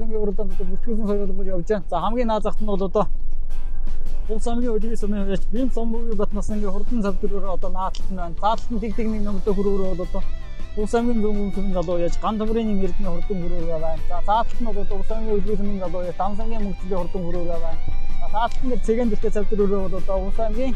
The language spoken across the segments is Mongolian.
соёлын уралдаанд бүтгэсэн соёлгол явж байна. За хамгийн наазахт нь бол одоо Улс аймгийн өдгий сумын хувьяч Бим Сомбогийн Батнасангийн хурдан цавдраараа одоо нааталт нь байна. Заалтан тэг нэг номертой хүрөөрөө бол одоо Улс аймгийн зүүн сумын залуу яж Ган төмрийн эрдэнэ хурдан хүрөөрөө байна. За заалтан нь бол одоо Улс аймгийн өдгий сумын залуу яж Дамсангийн мөнгөцлийн хурдан хүрөөрөө байна. Заалтан дээр цэгэн дэвтэй цавдраараа бол одоо Улс аймгийн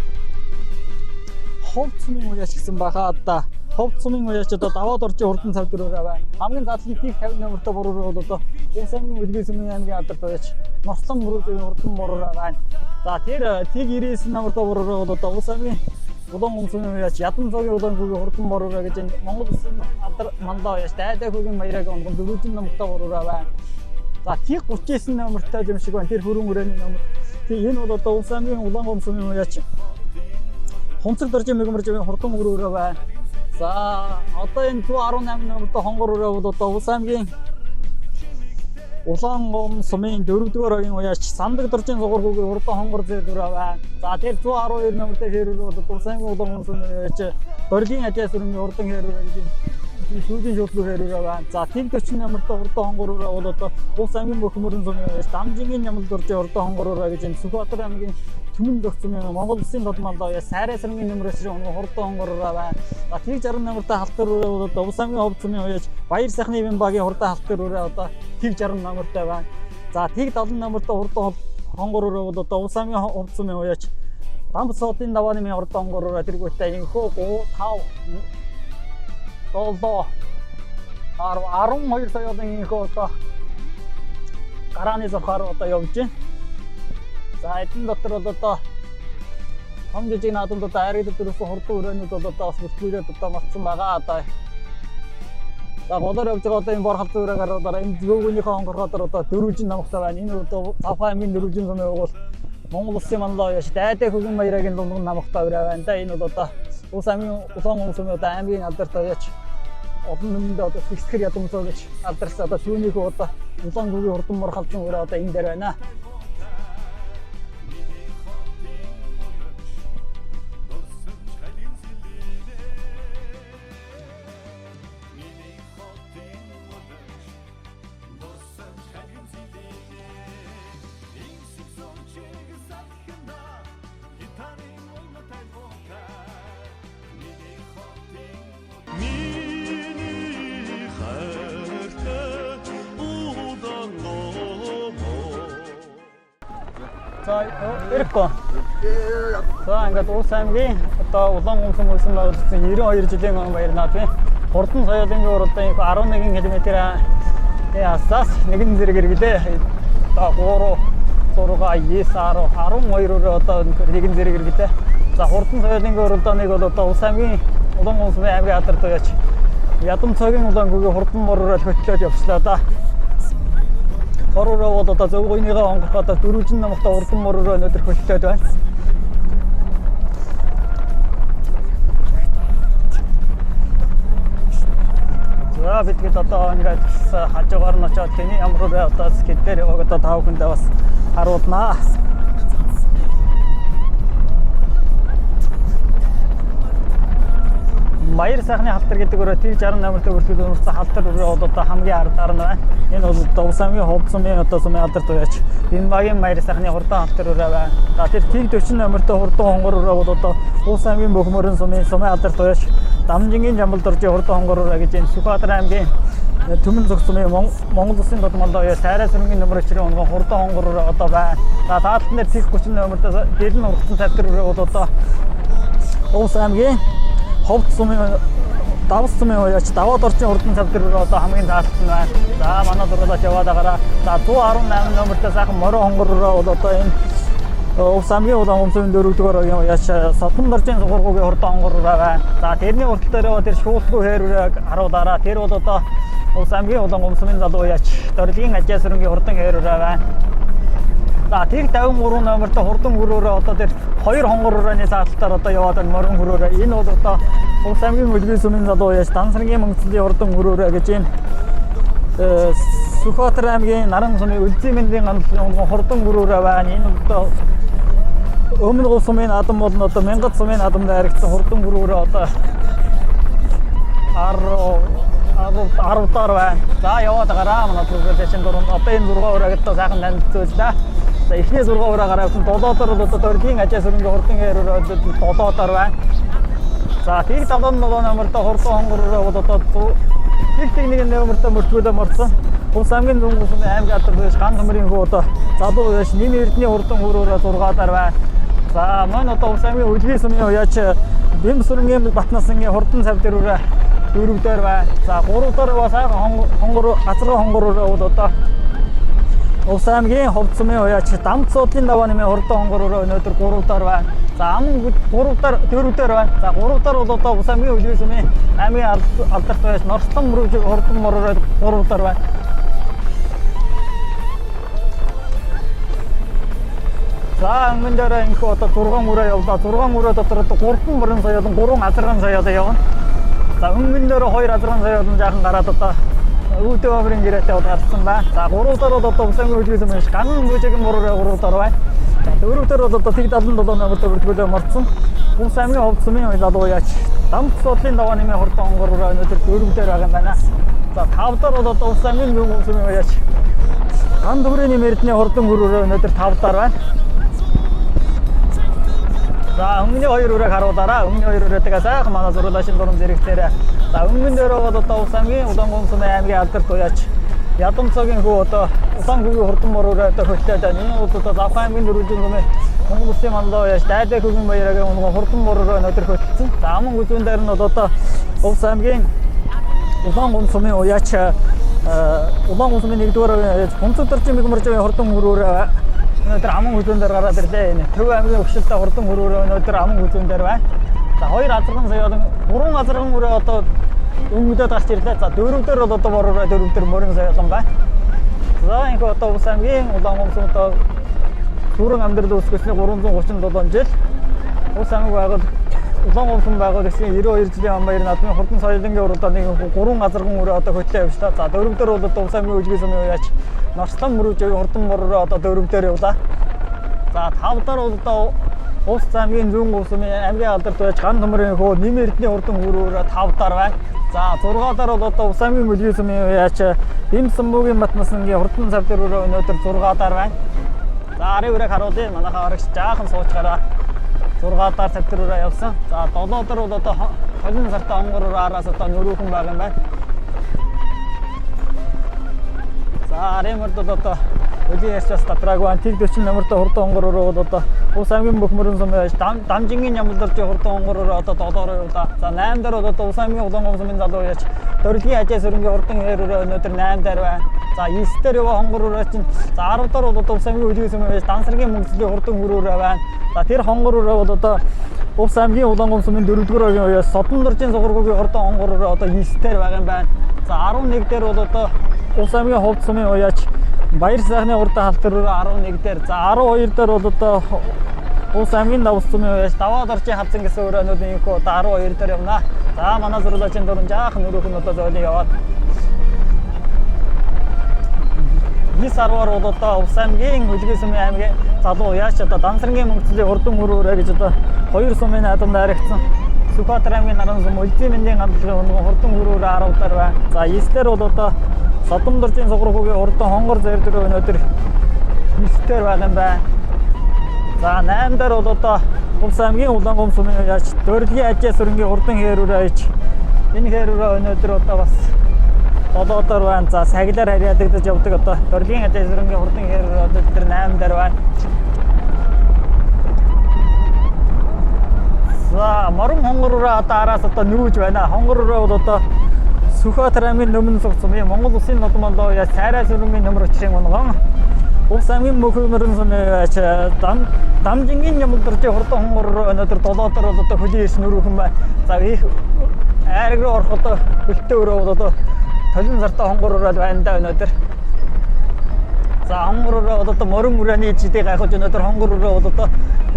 Ховд сумын хувьяч гэсэн бахаа одоо Ховд сумын хувьяч одоо даваад орж хурдан цавдраараа байна. Хамгийн заалтан тийг 50 номертой буруу бол одоо Улс аймгийн өдгий сумын аймгийн алдарт хувьяч Нослон мөрөөдийн хурдан буруу байна. За тэр тийг 99 номертой буруу бол одоо Улс аймгийн Улаан өмсөний хувьяч Ядан цогийн улаан хүүгийн хурдан буруу гэж Монгол улсын алдар мандаа хувьяч Дайдай хүүгийн маяраг онгон 400 номертой буруу байна. За тийг 39 номертой юм шиг байна. Тэр хөрөн хүрээний номер. Энэ бол одоо Улс аймгийн улаан өмсөний хувьяч Хонцог доржийн мэгмэржийн хурдан хүрөөрөө байна. За одоо энэ 118 номертой хонгор өрөө бол одоо Улс аймгийн Улаан гом сумын 4-р огийн уяач Сандаг доржийн сугуургүйгийн хурдан хонгор зэр өрөө байна. За тэр 112 номертой хэрэг бол Улс аймгийн Улаан гом сумын уяач Доргийн ажаа сүрмийн хурдан хэрэг гэж сүүлийн шуудлын хэрэг байна. За тэр 40 номертой хурдан хонгор өрөө бол одоо Улс аймгийн Мөхмөрөн сумын уяач Дамжингийн Нямал доржийн хурдан хонгор өрөө гэж Сүхбаатар аймгийн Түмэн зогцсон Монгол улсын тодмалдаа Сайраа сэргийн нөмрөөс хурдан хонгороо байна. За тэр 60 номертой халтар өрөө бол одоо Улс аймгийн Ховд сумын хувьяч Баяр сайхны бин багийн хурдан халтар өрөө одоо тэр 60 номертой байна. За тэр 70 номертой хурдан хонгор өрөө бол одоо Улс аймгийн Ховд сумын хувьяч Дамб суудын давааны минь хурдан хонгор өрөө тэргүүтээ инхөө 3 5 долоо 12 соёлын инхөө одоо гарааны зохиор одоо явж байна. За эдэн дотор бол одоо том жижиг наадамд одоо айргад төрсөн хурдан өрөөнүүд бол одоо бас бүртгүүлээд одоо матсан байгаа одоо. За болоор явж байгаа одоо энэ бор халдсан өрөөгээр одоо энэ зөөгөөнийхөө хонгорхоор одоо дөрвжин намхтай байна. Энэ одоо Цавхаа аймгийн дөрвжин сумын бол Монгол улсын мандаа яш Дайдай хүүгийн маярагийн дундган намхтай өрөө байна. Да энэ бол одоо Улс аймгийн Улаан гом сумын одоо аймгийн алдарт яач олон нэмэнд одоо фиксхэр ядамцоо гэж алдарсан одоо түүнийхөө одоо Улаан гүгийн хурдан мор халдсан өрөө одоо энэ дээр байна. За ирэхгүй. За ингээд Улс аймгийн одоо Улаан гом сум улсын байгуулсан 92 жилийн он баяр наад би хурдан соёлын уралдаан 11 км ясаас нэгэн зэрэг иргэлээ. Одоо 3 6 9 10 12 өрөө одоо нэгэн зэрэг иргэлээ. За хурдан соёлын уралдааныг бол одоо Улс аймгийн Улаан гом сумын аймгийн алдарт уяач Ядам цогийн улаан гүгийн хурдан мороор хөтлөөд явчлаа да. Хороо бол одоо зөвгөөнийгөө онгох одоо 400 намхтай хурдан мороор өнөдөр хөтлөөд байна. За бид одоо ингээд хажуугаар нь очоод тэний ямар вэ одоо скет дээр яваг одоо тав хүндээ бас харуулнаа. Баяр сайхны халтар гэдэг өрөө тэр 60 номертой бүртгэл өрсөн халтар өрөө бол одоо хамгийн ардаар нь байна. Энэ бол одоо Улс аймгийн Ховд сумын одоо сумын алдарт уяач энэ багийн баяр сайхны хурдан халтар өрөө байна. За тэр 40 номертой хурдан хонгор өрөө бол одоо Улс аймгийн Мөхмөрөн сумын алдарт уяач Дамжингийн Жамбал доржийн хурдан хонгор өрөө гэж энэ Сүхбаатар аймгийн Түмэн зогцсон Монгол улсын тодмалдаа уяач Сайраа сэргийн нөмрөчрийн онгон хурдан хонгор өрөө одоо байна. За таалтан дээр тэр 30 номертой дээлэн ургацсан цавдар өрөө бол одоо Улс аймгийн Ховд сумын Давс сумын уяач Даваад орчин хурдан цавдар өрөө одоо хамгийн таалтан нь байна. За манай дурлалт яваад агараа. За 118 номертой сайхан морин хонгор өрөө бол одоо энэ Улс аймгийн Улаан гом сумын 4-р огийн уяач Содон доржийн сугуургүйгийн хурдан хонгор өрөө байна. За тэрний урт дээр тэр шуултгүй хээр өрөөг харуулаараа. Тэр бол одоо Улс аймгийн Улаан гом сумын залуу уяач Доргийн ажаа сүрэнгийн хурдан хээр өрөө байна. За тэр 53 номертой хурдан хүрөөрөө одоо тэр 2 хонгор өрөөний саалтаар одоо яваад байна морин хүрөөрөө. Энэ бол одоо Улс аймгийн Үлгий сумын залуу уяач Дансаргийн мөнгөцлийн хурдан хүрөөрөө гэж энэ Сүхбаатар аймгийн Наран сумын Үлзий мэндийн ганцлын хурдан хүрөөрөө байна. Энэ одоо Өмнө гол сумын наадам бол одоо Мянгат сумын наадамд харагдсан хурдан хүрөөрөө одоо 10 10 доор байна. За яваад гараа манай түргэлжин дөрөнд одоо энэ 6 ураагт сайхан танилцууллаа. За эхний 6 ураа гараад 7 доор одоо дөргийн ажаас өрнгийн хурдан хэрээр 7 доор байна. За тийм 77 номертой хурдан хонгороо одоо техникийн номертой мөртгөлөө морцсон. Улс аймгийн Дүнгус аймгийн алдартай ган төмрийн хүү одоо залуу яаш Ним Эрдэнэ хурдан хөрөөрөө 6 даар байна. За маань одоо улс аймгийн хөдөлгөөний сумын уяач Бэмсүрэнгийн Батнасангийн хурдан цав дээрээ 4 дээр байна. За 3 дээр бас хонгор газрын хонгороо одоо улс аймгийн ховд сумын уяач Дамцуудлын даваа нэмийн хурдан хонгороо өнөөдөр 3 дээр байна. За аман 3 дээр 4 дээр байна. За 3 дээр бол одоо улс аймгийн хөдөлгөөний сумын аймгийн алдартай Норслон мөрөж хурдан мороо 3 дээр байна. За анган дээр инх одоо 6 мөрөө явлаа. 6 мөрөө дотор 3 мөрөн соёолон 3 азарган соёолоо явна. За өнгөн дээр 2 азарган соёолон жаахан гараад одоо үүдээ оврын гэрээтэй гарсан байна. За 3 дээр одоо усан хөдөлгөөс маш ганан мөжгийн мөрөө 3 дээр байна. За 4 дээр одоо тэг 77 номертой бүртгүүлээ морцсон. Улс аймгийн ховд сумын залуу яач Дамцуудлын даваа нэмийн хурдан хонгороо өнөөдөр 4 дээр байгаа юм байна. За 5 дээр одоо улс аймгийн сумын яач ган төмрийн Эрдэнэ хурдан хөрөөрөө өнөөдөр 5 дээр байна. За өмнө 2 үрэг харуулаараа. Өмнө 2 үрээтэйгээ сайхан манай зурлаашин дурам зэрэгтээрээ. За өмнө дээр одоо улс аймгийн Улаангон сумын аймгийн алдарт уяач Ядамцогийн хүү одоо Улаангүйгийн хурдан мороо одоо хөтлөөд байна. Энэ бол одоо Завхан аймгийн дөрвөлжин сумын Монгол Улсын мандаа уяач Дайдай хөгийн баярагийн хурдан мороо өнөөдөр хөтлсөн. За аман үзүүн дээр нь одоо улс аймгийн Улаангон сумын уяач Улаангон сумын 1-р Хунцэг дөржин мэгмөржийн хурдан хөрөөрөө өнөөдөр аман үзүүн дээр гараад ирлээ. Энэ Төв аймгийн өгшөлтэй хурдан хөрөөрөө өнөөдөр аман үзүүн дээр байна. За 2 азарган соёолон 3 азарган мөрөө одоо өнгөдөд гарч ирлээ. За 4 дээр бол одоо бороо 4 дээр мөрөн соёолон байна. За энэ одоо улс аймгийн Улаангон сумд түрэн амьдрал үүсгэсний 337 жил улс аймаг байгуул Улаангон сум байгуулагдсан 92 жилийн ам баяр наадмын хурдан соёлынгийн уралдааны 3 азарган мөрөө одоо хөтлөө явж та. За 4 дээр бол одоо улс аймгийн хөдөлгөөний сумын уяач Норслон мөрөж хурдан мороо одоо 4 дээр явлаа. За 5 дээр бол одоо улс аймгийн зүүн сумын аймгийн алдарт уяач ган төмрийн хөө Ним Эрдэнэ хурдан хөрөөрөө 5 дээр байна. За 6 дээр бол одоо улс аймгийн хөдөлгөөний сумын уяач Бэмсүрэнгийн Батнасангийн хурдан цав дээрээ өнөөдөр 6 дээр байна. За арын үрэг харуулъя. Манайхаа арагч жаахан суучгаараа 6 даар цав дээрээ явсан. За 7 дээр бол одоо холин сартаа хонгороор араас одоо нөрөөхөн байгаа юм байна. За аримд одоо өдийн ясчаас татраагван тэг 40 номертой хурдан хонгороор одоо улс аймгийн бүх мөрөн сумын дамжингийн ямлдарч хурдан хонгороор одоо 7-оор явлаа. За 8 дээр одоо улс аймгийн Улаангон сумын залуу яач дөргийн ажаас өрнгийн хурдан хэрээр өнөөдөр 8 дээр байна. За 9 дээр яваа хонгороор чинь за 10 дээр бол одоо улс аймгийн хөдөлгөөний сумын яач Дансаргийн мөнгөслийн хурдан хөрөөрөө байна. За тэр хонгороор бол одоо улс аймгийн Улаангон сумын 4-р огийн уяас Содон доржин сугургуугийн хурдан хонгороор одоо 9 дээр байгаа юм байна. За 11 дээр бол одоо улс аймгийн ховд сумын уяач Баяр сайхны хурдан халтар 11 дээр. За 12 дээр бол одоо улс аймгийн давс сумын уяач Даваа доржин хавцан гэсэн өрөөнүүд инхүү одоо 12 дээр явна. За манай зурлаачийн дөрөн жаахан өрөөхөн одоо зөөлөн яваад 9-10-аар бол одоо улс аймгийн хөдөлгөөний сумын аймгийн залуу уяач одоо Дансаргийн мөнгөцлийн хурдан хөрөөрөө гэж одоо 2 сумын наадам найрагдсан. Сүхбаатар аймгийн наран сум Улсын мэндийн ганцлагын хурдан хөрөөрөө 10 дээр байна. За 9 дээр бол одоо Содон доржин сугургуугийн хурдан хонгор зэр дээр өнөөдөр 9 дээр байгаа юм байна. За 8 дээр бол одоо улс аймгийн Улаангон сумын уяач дөргийн ажаас өрнгийн хурдан хэрүүрээ ич энэ хэрүүрээ өнөөдөр одоо бас 7 дээр байна. За саглаар харьяадагдаж явдаг одоо дөргийн ажаас өрнгийн хурдан хэрүүрээ өнөөдөр 8 дээр байна. За морон хонгороо одоо араас одоо нүүж байна. Хонгороо бол одоо Сүхбаатар аймгийн Нөмөн цог сумын Монгол Улсын нодон мандаа уяач Сайраа сүрэнгийн нөмөр өчрийн монгон улс аймгийн мөхөмөрөн сумын уяач Дамжингийн ямлдарч хурдан хонгороо өнөөдөр 7 дээр бол одоо хөлийн ирс нөрөөхөн байна. За их айраг руу орох одоо хөлтөө өрөө бол одоо толин сартаа хонгороо байна да өнөөдөр. За хонгороо бол одоо морин мөрөний жидээ гайхаж өнөөдөр хонгороо бол одоо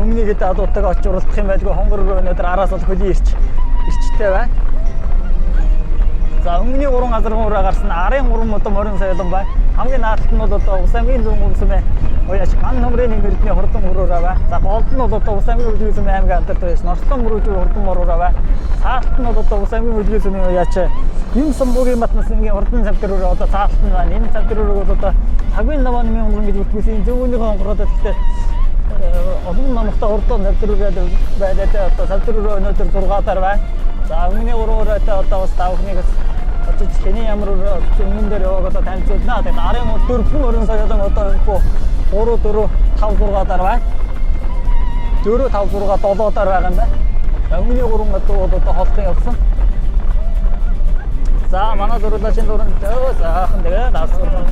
өмнөний хэд адуудтайгаа очиж уралдах юм байлгүй хонгороо өнөөдөр араас бол хөлийн ирчтэй байна. За өмнөний 3 газармаараа гарсан арын 3 одоо морин соёлон байна. Хамгийн наадт нь бол одоо Ус аймгийн зүүн гүмсмэ ояаш ган номрын нэмэрдний хурдан мөрөөрөө байна. За голд нь бол одоо Ус аймгийн үлгисмэ аймгийн алдарт ояаш Норлон мөрөөдийн хурдан мөрөөрөө байна. Цаалт нь бол одоо Ус аймгийн үлгисмэ ояаш юм самбуугийн матнасны хурдан цавдрөөрөө одоо цаалт нь байна. Энэ цавдрөөрөө бол одоо цагийн наван мянган гэж үтгэсэн зөвхөнийхөө онгороод гэхдээ олон намтай хурдан цавдрөөрөө байдаг. Одоо цавдрөөрөө өнөөдөр 6-аар байна. За өмнөний 3-оор одоо бас тавхныг очиж хэний ямар өмнө дээр яваг одоо танилцуулнаа. Тэгээд арын 4 мөрөн соёлон одоо инфо 3 4 5 6-аар байна. 4 5 6 7-аар байгаа юм байна. Өмнөний 3 одоо холтон явсан. За манай зурлаачийн дуранд заахан тэгээ давсурсан.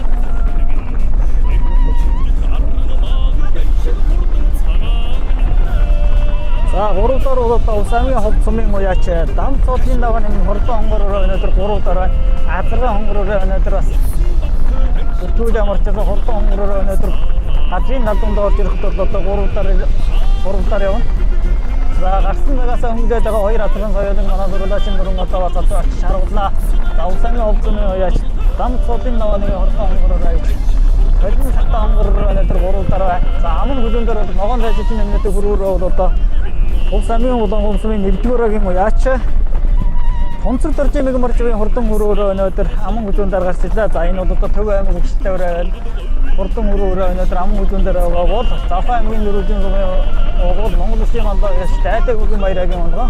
За 3-оор одоо Ус аймгийн хот сумын уяач дам цоодын давааны хурдан хонгороор өнөөдөр 3-аар байна. Азрын хонгороор өнөөдөр бас бүртгүүл ямарчсан хурдан хонгороор өнөөдөр газрын талбанд орж ирэхэд бол одоо 3-аар явна. За гарсан цагаас хөнгөд байгаа 2 азрын соёлын манай зурлаачийн дуран одоо залуу очиж харуулнаа. За Ус аймгийн хот сумын уяач дам цоодын давааны хурдан хонгороор аяж Хөлн сатан хонгороор өнөөдөр 3-аар байна. За аман хүлэн дээр бол ногоон зайчийн өмнөд хүрүүрөө бол одоо Ус аймгийн улаан гомсмын 1-р уяач Тонцор доржимыг маржгийн хурдан хөрөөрөө өнөөдөр аман хүлүүндээр гарч ирлээ. За энэ бол одоо Төв аймаг хүчтэй өрөөл хурдан хөрөөрөө өнөөдөр аман хүлүүндээр байгаа бол Завхан аймгийн нөрөөжин сумын угуул Монгол Улсын мандаа яш дайдаг үгийн баярагийн онгоо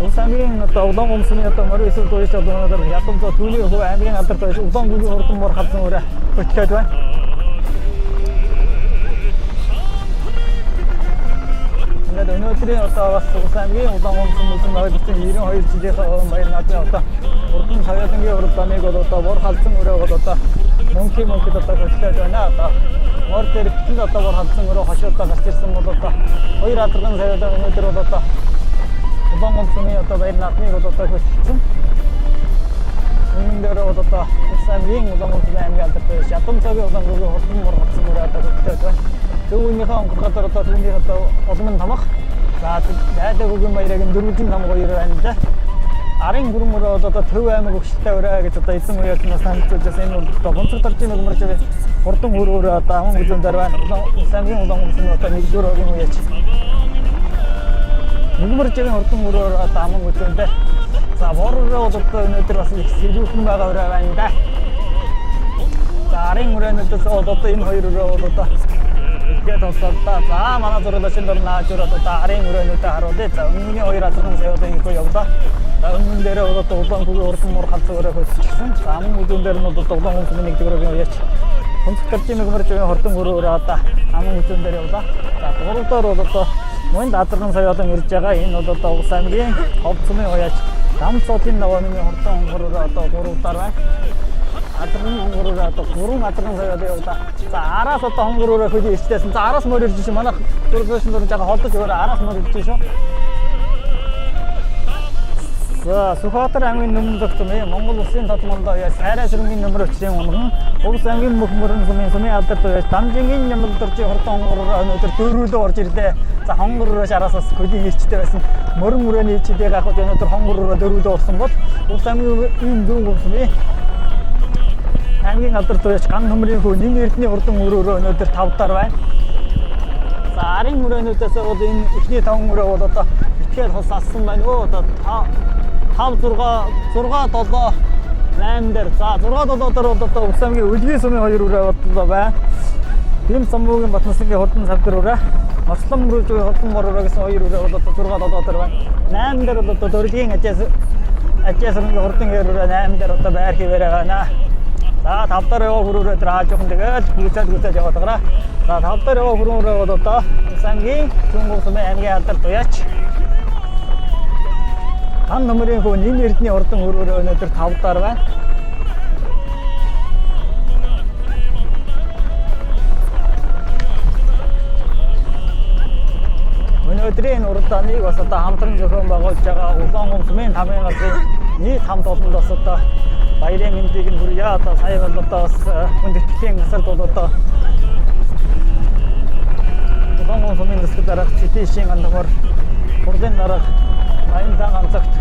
Ус аймгийн одоо улаан гомсмын одоо морин эсвэл дууш одоо өнөөдөр ядамжаа түүний хөв аймгийн алдарт байж улаан гүлийн хурдан мор халсан өрөө хөтлөд байна. Өнөөдрийн одоо бас Ус аймгийн улаан гомсмын байгуулсан 92 жилийн баяр наадмын одоо хурдан соёлонгийн уралдааныг бол одоо бор халдсан өрөө бол одоо мөнхийн одоо хөтлөд байна. Одоо мор дээр битэн одоо бор халдсан өрөө хошоодоо гарч ирсэн бол одоо 2 азрын соёлон өнөөдөр бол одоо улаан гомсмын одоо баяр наадмыг бол одоо хөтлсөн. Өмнө дээр бол одоо Ус аймгийн улаан гомсмын аймгийн алдарт ядам цагийн улаан гүргийн хурдан мор халдсан өрөө одоо хөтлөд байна. Түүнийхээ онгороор одоо түүний одоо улман тамах. За дайдаг үгийн баярын дөрвөлжин нам 2 байна л да. Арын гүрмөрөө одоо Төв аймаг өгшөлтэй өрөө гэж одоо эзэн уяалтнаас хамтуулжсэн энэ бол одоо гонцог доржимыг марж хурдан хөрөөрөө одоо аман хүлүүндээр байна. Ус аймгийн улаан гомсмын одоо 1-р уяач. Нэгмэржгийн хурдан хөрөөрөө одоо аман хүлүүндээ. За бороо бол одоо өнөөдөр бас их сэлүүхэн байгаа өрөө байна да. За арын өрөөнөөс одоо энэ 2 өрөө бол одоо тэгээд тослоо. За манай зурлаачийн дор наажур одоо арын өрөөнүүдэд харуулъя. За өмнөний 2 азрын соёлын их явлаа. За өмнө дээр бол одоо улаан гүргийн хурдан мор халдсан өрөө хөтлөсөн. За аман хүлүүн дээр нь бол одоо улаан гомсмын 1-р уяач Тонцор доржимыг маржгийн хурдан хөрөөрөө одоо аман хүлүүн дээр явлаа. За 3-оор бол одоо мөн азрын соёлон ирж байгаа. Энэ бол одоо Ус аймгийн хот сумын уяач дам цоодын давааны хурдан хонгороор одоо 3-аар байна. Азрын хонгороор одоо 3 азрын соёлын явлаа. За араас одоо хонгороор хөдөө ирчээсэн. За араас мөр ирж шүү. Манай зурлаачийн дор жага холдож өгөөрэй. Араас мөр ирж шүү. За Сүхбаатар аймгийн Нөмөн зохицсон Монгол Улсын толгойд яа сайраа сэрэнгийн нөмөр өчрийн унган Ус аймгийн мөх мөрөн сумын алдарт байж Дамжингийн нямал доржийн хурдан хонгороор өнөөдөр дөрвөлөө орж ирлээ. За хонгороор араас хөдөө ирчтэй байсан. Мөрөн мөрөөний чидээ гахад өнөөдөр хонгороор дөрвөлөө орсон бол Ус аймгийн ийм зүүн гомсмын аймгийн алдарт байж ган номрын хөө нэн эрдний хурдан мөрөөрөө өнөөдөр 5-аар байна. За арын мөрөөнөөдөөс бол энэ эхний 5 мөрөө бол одоо итгэл хос ассан байна. Одоо 5 6 7 8 дээр. За 6 7 дээр бол одоо Ус аймгийн үлгийн сумын 2 өрөө бодлоо байна. Бим самбуугийн Батнасгийн хурдан цавдар өрөө, Норлон мөрөөжгийн хурдан мор өрөө гэсэн 2 өрөө бол одоо 6 7 дээр байна. 8 дээр бол одоо дөргийн ажиасрын хурдан өрөө 8 дээр одоо байр хിവэр байна. За 5 дээр яваа хөрөөрөө тэр хааж явах тэгэл гүцээд яваад байгаа. За 5 дээр яваа хөрөөрөө бол одоо Ус аймгийн зүүн гомсмын аймгийн алдарт уяач ган номрын хөө нэн эрдний хурдан хөрөөрөө өнөөдөр 5-аар байна. Өнөөдрийн уралдааныг бас одоо хамтран зохион байгуулж байгаа улаан гомсмын тамийн газрын нийт хамт олонд бас одоо баярын мэндийг нь хүргье. Одоо сая бол одоо бас хүндэтгэлийн насард бол одоо улаан гомсмын засаг дарга Цэтэшийн андмор хурлын дарга Баяндан ганцагт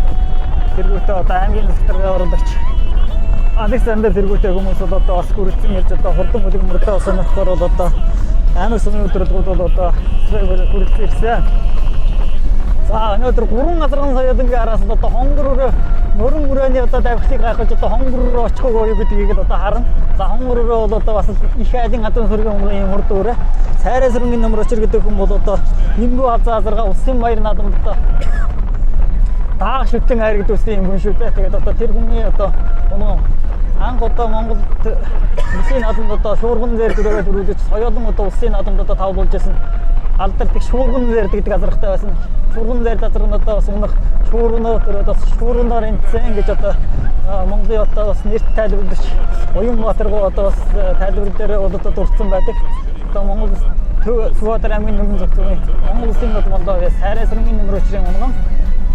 тэргүүтээ одоо аймгийн засаг даргын оролцогч Александр тэргүүтэй хүмүүс бол одоо бас хүрэлцэн ирж одоо хурдан хөдөлмөртэй сонирхохоор бол одоо амар сумын өдрүүд бол одоо хүрэлцэн ирсэн. За өнөөдөр 3 газарган соёлынгийн араас одоо хонгор мөрөн мөрөөний одоо давхлыг гайхаж одоо хонгор руу очихгүй юу гэдгийг л одоо харна. За хонгор руу бол одоо бас их айлын гадуун сүргийн өмнө юм урд өрөө. Сайраа сүргийн нөмөр очир гэдэг хүн бол одоо Нимбүү хазаазарга улсын баяр наадамд одоо даах шүтэн хайргад үсэн юм хүн шүү дээ. Тэгээд одоо тэр хүний одоо анх одоо Монголд улсын наадамд одоо шуурган дээр төрөөд өрүүлж соёлон одоо улсын наадамд одоо тавлуулж байсан алдардаг шуурган дээр гэдэг газархтай байсан. Шуурган дээр газар нь одоо бас өмнөх шуурганаар төрөөд бас шуурганаар энцэн гэж одоо Монголын одоо бас нэрт тайлбарлаж Уянбаатаргуу одоо бас тайлбар дээр одоо дурдсан байдаг. Одоо Монгол Сүхбаатар аймгийн нэмэн зөвхөн Монгол улсын бодлоо Сайраа сүргийн нэмэр өчрийн унган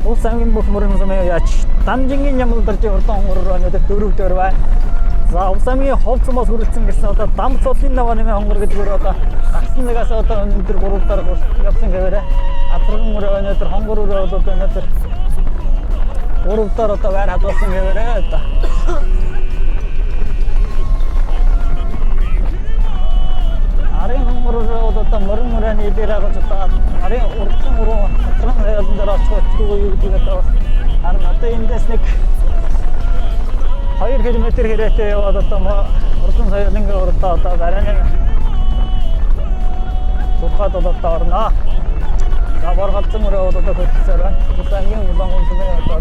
улс аймгийн бүх мөрөн сумын яач Дамжингийн ямалдарч урдан хонгороор өнөөдөр дөрөвдөр байна. За улс аймгийн ховцмоос хүрэлцэн гэсэн одоо дам цолын наваа нэмээ хонгор гэдгээр одоо агсан нагаас одоо өнөөдөр 3 дараа явсан гэвээрээ Адраган мөр өнөөдөр хонгор өрөө одоо өнөөдөр 3 дараа одоо байр хадгалсан гэвээрээ одоо арын хонгор өрөө одоо мөрөн мөрөний дээр агаж одоо арын урдсан өрөө Адраган соёлын дээр очихгүй юу гэдэг одоо харин одоо эндээс нэг 2 км хэрэг яваад одоо урдсан соёлын урдаа одоо барайны тухайд одоо орно. За боргалцсан өрөө одоо хөтлөсөөр байна. Улс аймгийн улаан сүмээ одоо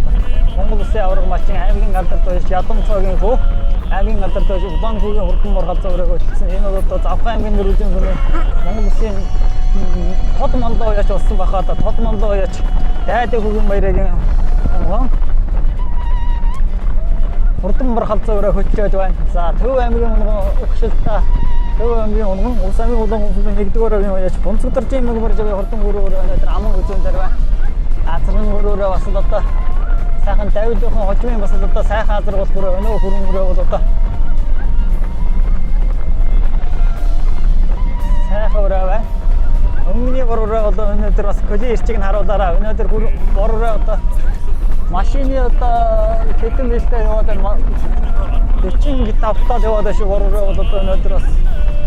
Монгол улсын авраг малчин аймгийн алдар тойш ядам цогийн хөө аймгийн алдар тойш улаан хүүгийн хурдан боргалцсан өрөө хөтлөсөн. Энэ бол одоо Завхан аймгийн нэрвэжин сүмээ Монгол улсын тод мандаа яач болсон бахаа одоо тод мандаа яач дайдаг хүүгийн баярын хурдан боргалцсан өрөө хөтлөж байна. За Төв аймгийн өгшөлтөө Төв аймгийн унган улс аймгийн улаан сүмээ 1-р овгийн уяач Бунцгдоржийн мөгмөр жагийн хурдан өрөө өнөөдөр аман үзүүн дээр байна. Азрын өрөөрөө бас одоо сайхан Давидхан хожмын бас одоо сайхан азар болох өрөө өнөө хөрөн өрөө бол одоо сайхан өрөө байна. Өмнөний бороо одоо өнөөдөр бас коли ирчиг нь харуулаараа өнөөдөр бороо одоо машины одоо хэдэн мэлтэй яваад байна. 40 тавтаад яваад шүү бороо бол одоо өнөөдөр бас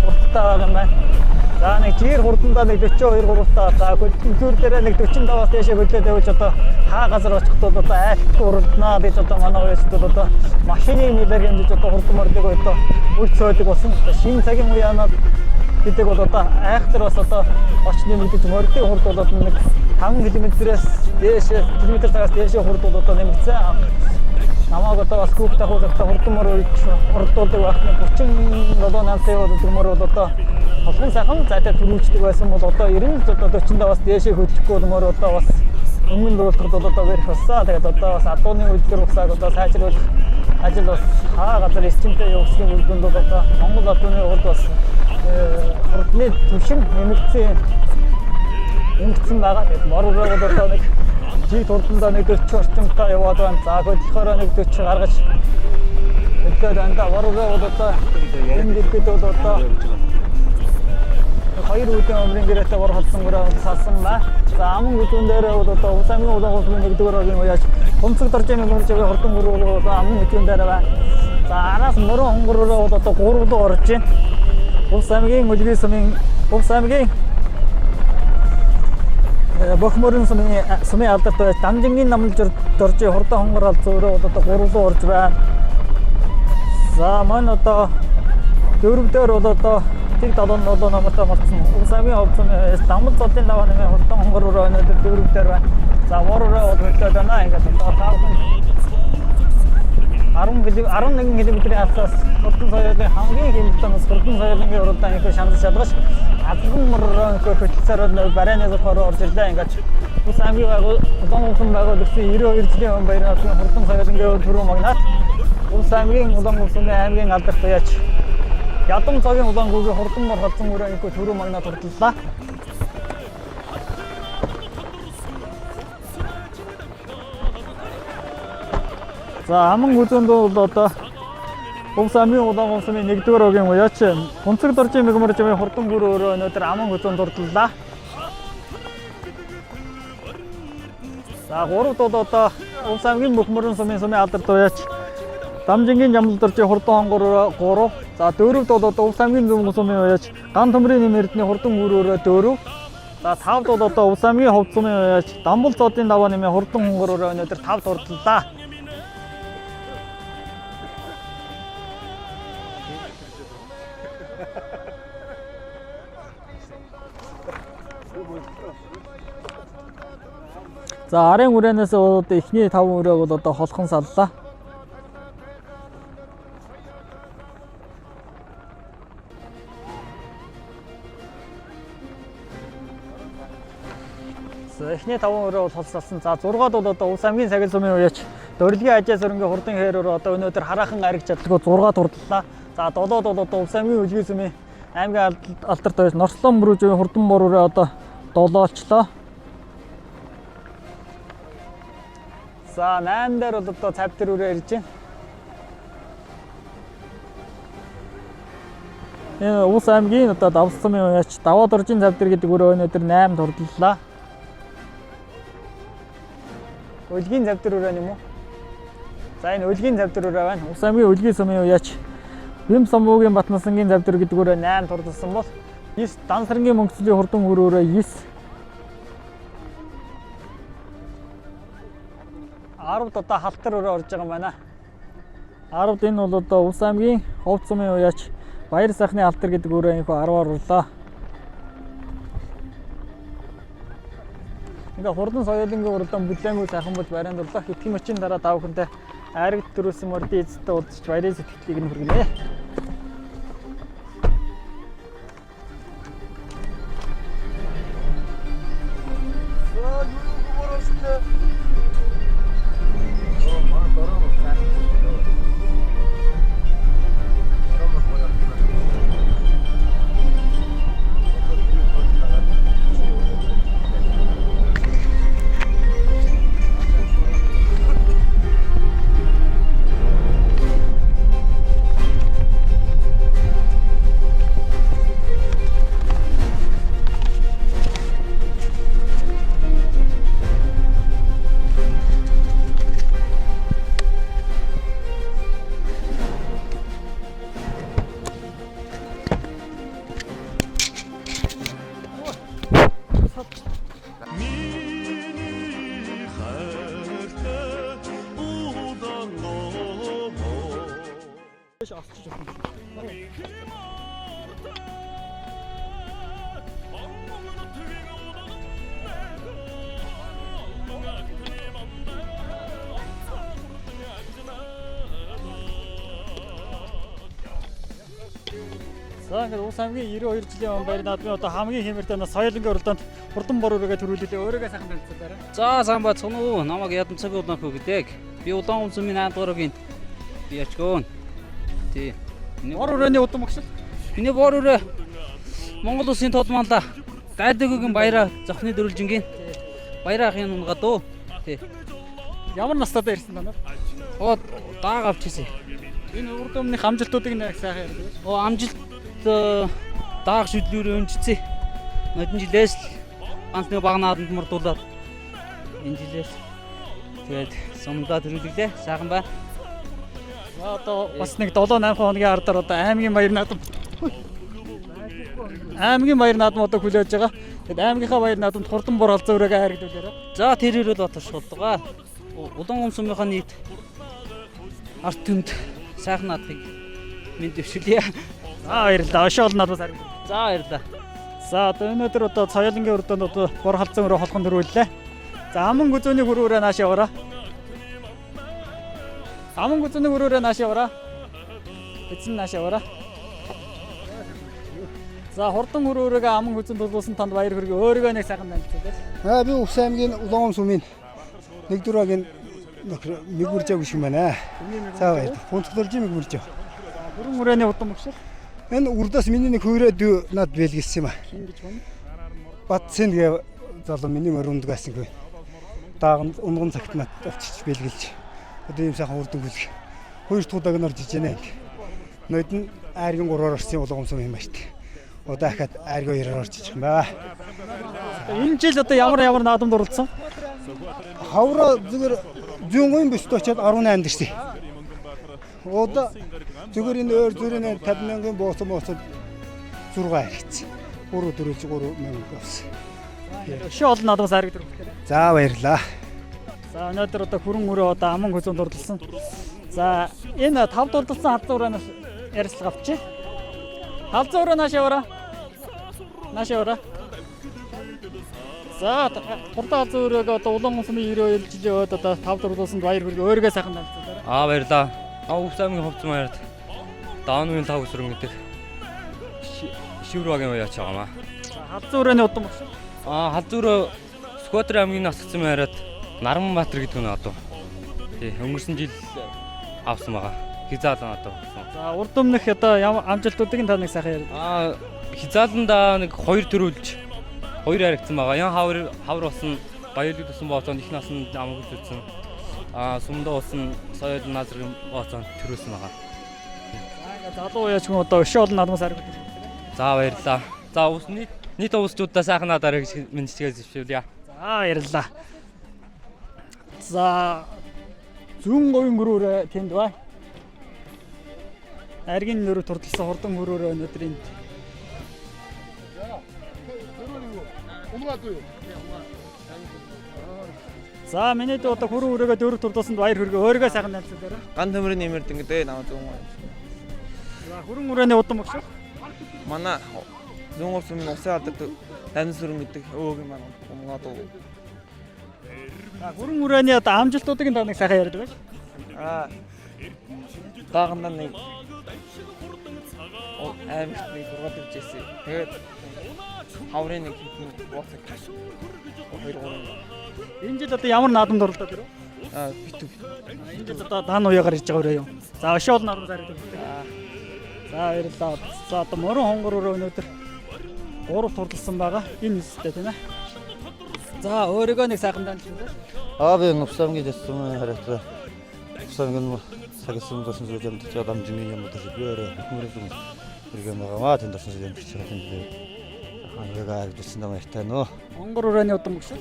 хурдтай байгаа юм байна. За нэг жир хурдандаа нэг 42 3-таа за культур дээр нэг 45-аас дээшээ хөдлөөд явж одоо хаа газар очихд бол одоо айлтгүй хурднаа гэж одоо манай уясд одоо машины нэлээр хэмжиж одоо хурдан мордог одоо үл цойдог болсон. Шинэ цагийн уяанаад гэдэг бол одоо айхтар бас одоо очны мэдээж мордын хурд бол одоо нэг 5 км-ээс дээшээ км-аас дээшээ хурд бол одоо нэмэгдсэн. Намайг одоо бас хүүхд ахуулахтаа хурдан мор хурдуулдаг байх нь 37 настай бол мор бол одоо холбон сайхан зайтай төрүүлждэг байсан бол одоо 90 одоо 40-аас дээшээ хөдлөхгүй бол мор одоо бас өмнө дуулахад бол одоо барих басаа. Тэгээд одоо бас адууны үйлдвэр ухсааг одоо сайжруулах ажил бас хаа газар эсчимтэй явуулсан үйлдвэнд бол одоо Монгол адууны урд бас хурдны түвшин нэмэгдсэн байгаа. Тэгээд мор өрөө бол одоо нэг жиг хурдандаа нэг 40 орчимтай яваад байна. За хөдлөхөөрөө нэг 40 гаргаж хөдлөөд андаа мор өрөө бол одоо энэ дэвтэд бол одоо 2 өдрийн өмнө гэрээтэй борхолсон өрөө салсан ба. За аман үзүүн дээр бол одоо улс аймгийн улаан сүмийн 1-р овгийн уяач Бунцгдоржийн мөгмөр жагийн хурдан өрөө бол аман үзүүн дээр байна. За араас мөрөн хонгор өрөө бол одоо 3 дуу орж байна. Улс аймгийн үлгийн сүмийн улс аймгийн бүх мөрөн сүмийн алдарт байж Дамжингийн намлж доржийн хурдан хонгор алц өрөө бол одоо 3 дуу орж байна. За мань одоо 4-дөр бол одоо Тэг 77 намтай болсон. Улс аймгийн ховцсон Дамбал цолын даваа нэмээ хурдан хонгор өрөө өнөөдөр 4-дөр байна. За вор өрөө бол хөдлөөд байна. Ингээд одоо 11 км-ийн хасаас хурдан соёлын хамгийн хэмжээнд хурдан соёлын уралдаан их шанал шалгаж Адраган мөрөөр хөтлөсөөр барайны зохиороо орж ирлээ. Ингээд улс аймгийн улаан сүм байгуулагдсан 92 жилийн өмнө баяр наадмын хурдан соёлын төрөө магнат улс аймгийн улаан сүмийн аймгийн алдарт уяач Ядам цагийн улаан хүүгийн хурдан мор холцсон өрөөний төрөө магнат хурдлаа. За аман үзүүнд бол одоо улс аймгийн улаан сүмийн 1-р овгийн уяач Бунцгдоржийн мөгмөр жагийн хурдан өрөө өнөөдөр аман үзүүнд хурдлаа. За 3 бол одоо улс аймгийн бүх мөрөн сүмийн алдарт уяач Дамжингийн Жамлдорчийн хурдан хонгороо 3. За дөрөвд бол одоо Увс аймгийн Зүмгэн сумын уяач Ган төмрийн нэм эрдэнэ хурдан өрөөрөө 4. За 5-д бол одоо Увс аймгийн Ховд сумын уяач Дамбул цодын даваа нэмээ хурдан хонгороо өнөөдөр 5 дурдлаа. За арын үрээнээс одоо эхний 5 өрөөг бол одоо холхон саллаа. Эхний 5 өрөө бол холсолсон. За 6-д бол одоо Увс аймгийн Сагил сумын уяач Дөрөлгийн Ажаа сөрөнгийн хурдан хэрээр одоо өнөөдөр хараахан ариг чадлагүй 6 дурдлаа. За 7-д бол одоо Увс аймгийн Үлгий сумын аймгийн алдарт уяач Норслон мөрөөжийн хурдан бороо одоо 7 олчлоо. За 8 дээр бол одоо цавтар өрөө ирж байна. Энэ Увс аймгийн одоо Давс сумын уяач Даваа доржийн цавтар гэдэг өрөө өнөөдөр 8 дурдлаа. Үлгийн цавтар өрөө юм уу? За энэ Үлгийн цавтар өрөө байна. Увс аймгийн Үлгий сумын уяач Бим Самбуугийн Батнасангийн цавтар гэдэг өрөө 8 дурдсан бол 9 Дансрангийн Мөнгөцлийн хурдан өрөөрөө 9. 10-д одоо халтар өрөө орж байгаа юм байна. 10-д энэ бол одоо Увс аймгийн Ховд сумын уяач Баяр сайхны алтар гэдэг өрөө инхүү 10-аар орлоо. Ингээ хурдан соёлынгийн уралдаан бүлээнгүй сайхан бол барайнд орлоо. Хэдхэн мөчийн дараа тав хүндээ айраг төрүүлсэн мордын эзэдтэй уулзч баярын сэтгэлийг нь хүргэнэ. За ингээд Увс аймгийн 92 жилийн баяр наадмын одоо хамгийн хэмэртэй соёлынгийн уралдаанд хурдан бор өрөөгөө төрүүлээ. Өөрөөгөө сайхан танилцуулаарай. За сайн бацхан уу. Намайг Ядам цаг удаан хөөгдөг. Би Улаан Улсмын 8 дугаагийн би ачгоон. Тий. Бор өрөөний удам багш. Миний бор өрөө Монгол Улсын толмаалаа. Гайдаггийн баяраа зохны дөрвөлжингийн баяраа ахын унгаа дөө. Тий. Ямар настайдаа ирсэн танаар? Оо дааг авчихсан. Энэ урд өмнөх амжилтуудыг нэг сайхан ярьдаг. Оо амжилт дааг шүдлүүрээ өнжицээ. Нодон жилээс ганц нэг баг нааданд мордуулаад энэ жилээс тэгээд сумдаа төрүүлээ. Сайхан байна. Одоо бас нэг 7-8 хоногийн ардаар одоо аймгийн баяр наадам одоо хүлээж байгаа. Тэгэд аймгийнхаа баяр наадамд хурдан бор алзаа өрөөгөө хайргдуулаарай. За тэр ирэл батаршуулгаа. Улаан Улсмынхаа нийт арт түмд сайхан наадахыг минь дэвшүүлье. За баярлалаа. Ошоо олон надаас харин. За баярлалаа. За одоо өнөөдөр одоо соёлынгийн уралдаанд одоо бор халзан өрөө холхон төрүүллээ. За аман гүзөөний хөрөөрөө нааш яваараа. Аман гүзөөний хөрөөрөө нааш яваараа. Эзэн нааш яваараа. За хурдан хөрөөрөө аман гүзэнд тулгуусан танд баяр хүргэе. Өөрийгөө нэг сайхан танилцуулъя. Би Увс аймгийн Улаан сумын 1 дугаагийн мэгүржээг биш юм байна. За баяр. Фунцлолж мэгүржээ. Бүрэн өрөөний удам багш. Энэ урдаас миний нэг хөөрөөд над бэлгэлсэн юм аа. Батсын гэ залуу миний мөрөнд гасангүй. Дааган унган цагт над авчиж бэлгэлж. Одоо юм сайхан урдан хүлэх. Хоёр туудаг нар жижигнэ. Нодон айргийн 3-оор орсон Улаан сум юм ба штт. Одоо ахад айргийн 2-оор орж иж юм ба. Энэ жил одоо ямар наадамд оролцсон? Хавра зүгээр 100 гойн бөст очиад 18 дэрсэн. Одоо зүгээр энэ өөр зүрийн 50 мянган буусан 6 хэрэгцээ. 3 мянга авсан. Өшөө олон наадмаас ариг төрөлтэй. За баярлаа. За өнөөдөр одоо хүрэн өрөө одоо аман хөзөнд дурлсан. За энэ 5 дурлсан халзан ураанаас ярилцлага авчи. Халзан ураа наашаа ураа. За хурдан халзан урааг одоо улаан гомсны 92 жилийн үед одоо 5 дурлуулсанд баяр хүргэе. Өөргөө сайхан танилцуулаарай. Баярлаа. Увс аймгийн ховцсон баярт даануын 5 өсрөн гэдэг шивруугийн уяач байгаамаа. Халзан урааны удам багш. Халзан ураа Скватер аймгийн насгцсан баярт Наранбаатар гэдэг нь одоо. Тий, өнгөрсөн жил авсан байгаа. Хизаалан одоо. За урд өмнөх одоо ямар амжилтуудыг та нэг сайхан яриа. Хизааланда нэг 2 төрүүлж 2 харигдсан байгаа. Ян хавар болсон, баялаг тусан бооцоонд их насанд амгалж үзсэн. Сумдаа болсон соёл назрын бооцоонд төрүүлсэн байгаа. Залуу уяач хүн одоо өшөө олон наадмаас ариг. За баярлаа. За ус нийт уусчуудаа сайхан надаараа гэж мэдчигээ зөвшөөрье. За баярлаа. За зүүн говийн гөрөөр тэнд бай. Аргийн нөрөв турталсан хурдан гөрөөр өнөөдөр энд. За миний дэ одоо хүрэн өрөөгөө дөрөв турталсанд баяр хүргэе. Өөргөө сайхан танилцуулаарай. Ган төмрийн нэмэрд ингээд намайг зүүн. За хүрэн өрөөний удам багш. Манай зүүн улсын усын алдарт танил сүрэн гэдэг өөгийн маань умгаад уу. За хүрэн өрөөний одоо амжилтуудыг та нэг сайхан ярьдаг байж. Дааганда нэг аймагт нэг сургууль хийжсэн. Тэгээд хаврын нэг хэдэн бууцаг 2-3. Энэ жил одоо ямар наадамд оролдоод ирв? Битүү. Энэ жил одоо даан уяагаар ирж байгаа өрөө юу? За өшөө олон наадмаас ариг. За баярлалаа. За одоо морин хонгор өрөө өнөөдөр 3 турталсан байгаа. Энэ үстэй тийм ээ. За өөрийгөө нэг сайхан танилцуулъя. Би Увсамгийн дэссэн харагдаа. Увсамгийн цагсан гэсэн зүйл юм дээр дамжингийн юм дээр биэрээ хүмүүрэн иргэн байгаамаа тэнд орсон зүйл юм дээр тэнд хангагаа ажилласан юм ярьтай нөө. Хонгор өрөөний удам багш.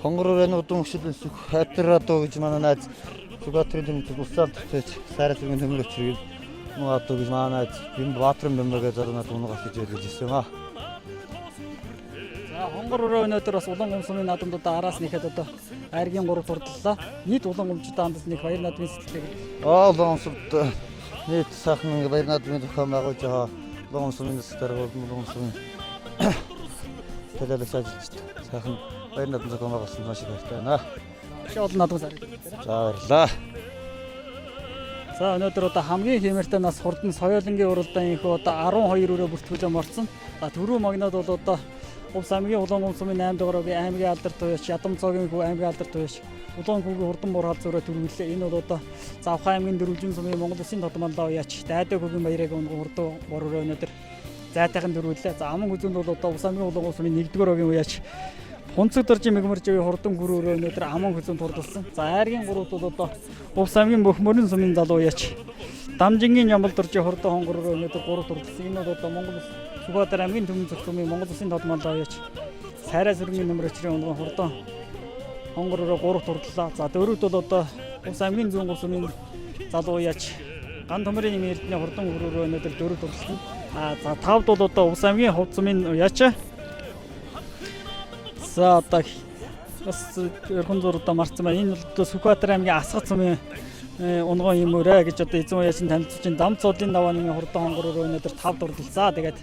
Хонгор өрөөний удам өгшөлөөс хатрадоо гэж манай найз Сүгатрийн тэмдэг усаан төч сайрал иргэн төмөр өчрийг маадаг гэж манай найз Бимбатрын бэмбэгээ зарнаа дуунагаас хийж ирсэн юм аа. За хонгор өрөө өнөөдөр бас улаан гомсны наадамд одоо араас нэхэд одоо айргийн 3 турдлаа. Нийт улаан гомчтой хамт нэг баяр наадмын сэтгэлтэй. Улаан гомсод нийт сайхан баяр наадмын зохион байгуулж байгаа. Улаан гомсны сэтгэлээр улаан гомсны төлөөлөж ажиллаж сайхан баяр наадмын зохион байгуулсан маш их баяртай байна. Өшөө олон наадмаас ариг. За баярлаа. За өнөөдөр одоо хамгийн хэмээртэй нас хурдан соёлынгийн уралдаан их одоо 12 өрөө бүртгүүлээ морцсон. За түрүү магнад бол одоо Увс аймгийн улаан гомсны 8 дугаар огийн аймгийн алдарт туяач, Ядам цоогийн хүү аймгийн алдарт туяач, улаан хүүгийн хурдан муур халз өрөө төрүүлээ. Энэ бол одоо Завхан аймгийн Дөрвөлжин сумын Монгол Улсын тодмолоо уяач, Дайдаг хүүгийн баярыг хурдан муур өрөө өнөөдөр зайтайхан төрүүлээ. За аман үзэнд бол одоо Увс аймгийн улаан гомсны 1 дугаар огийн уяач, Хунцэг доржин мэгмэржийн хурдан гүр өрөө өнөөдөр аман хөзөнд хурдалсан. За айргийн 3-т бол одоо Увс аймгийн Бөхмөрийн сумын залуу уяач, Дамжингийн Ямбал доржин хурдан хонгор өрөө өнөөдөр 3 хурдалсан. Энэ бол одоо Монгол Сүхбаатар аймгийн Төмөн зөв сумын Монгол Улсын тодмолоо уяач, Сайраа сүргийн нөмөр өчрийн унган хурдан хонгор өрөө 3 хурдлаа. За 4-т бол одоо Увс аймгийн зүүн сумын залуу уяач, Ган төмрийн нэмэрдний хурдан гүр өрөө өнөөдөр 4 хурдалсан. За 5-т бол одоо Увс аймгийн ховд сумын уяач. За одоо бас өргөн зурдаа марцсан байна. Энэ бол Сүхбаатар аймгийн Асгат сумын унган юм өрөө гэж одоо эзэн уяач нь танилцуулж дам цуудлын давааны хурдан хонгор өрөө өнөөдөр 5 дурлалцаа. Тэгээд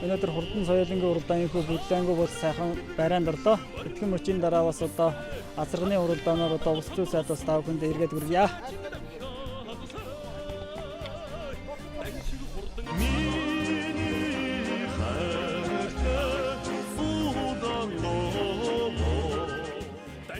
өнөөдөр хурдан соёлынгийн уралдаан их бүлээнгүй бол сайхан барайнд орлоо. Эдгээр мөчийн дараа бас одоо азарганы уралдаанаар одоо ус зүй сайдаас тав хүнд эргээд хүргье.